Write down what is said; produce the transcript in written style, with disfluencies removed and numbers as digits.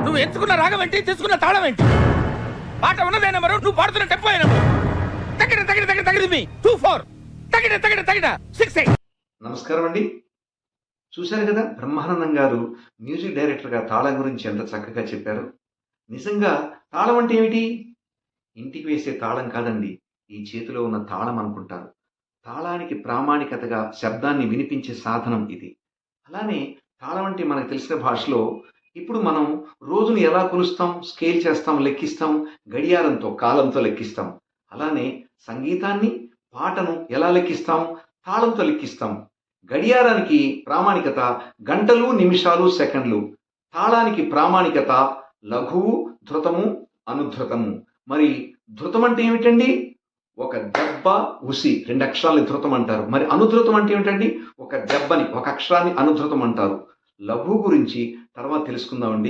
నువ్వు ఎంచుకున్న రాగం ఏంటి, తీసుకున్న తాళం ఏంటి? పాట ఉన్నదే నెంబరు, నువ్వు పాడుతున్న టెంపో నెంబరు. తగిన తగిన తగిన తగిన మీ 2-4 తగిన తగిన తగిన 6-8. నమస్కారం అండి. చూశారు కదా, బ్రహ్మానందం గారు మ్యూజిక్ డైరెక్టర్గా తాళం గురించి ఎంత చక్కగా చెప్పారు. నిజంగా తాళం అంటే ఏమిటి? ఇంటికి వేసే తాళం కాదండి, ఈ చేతిలో ఉన్న తాళం అనుకుంటారు. తాళానికి ప్రామాణికతగా శబ్దాన్ని వినిపించే సాధనం ఇది. అలానే తాళం అంటే మనకు తెలిసిన భాషలో ఇప్పుడు మనం రోజును ఎలా కొలుస్తాం, స్కేల్ చేస్తాం, లెక్కిస్తాం, గడియారంతో, కాలంతో లెక్కిస్తాం. అలానే సంగీతాన్ని, పాటను ఎలా లెక్కిస్తాం? తాళంతో లెక్కిస్తాం. గడియారానికి ప్రామాణికత గంటలు, నిమిషాలు, సెకండ్లు. తాళానికి ప్రామాణికత లఘువు, ధృతము, అనుధృతము. మరి ధృతం అంటే ఏమిటండి? ఒక దెబ్బ, ఉసి, 2 అక్షరాలని ధృతం అంటారు. మరి అనుధృతం అంటే ఏమిటండి? ఒక దెబ్బని, ఒక అక్షరాన్ని అనుధృతం అంటారు. లఘువు గురించి తర్వాత తెలుసుకుందామండి.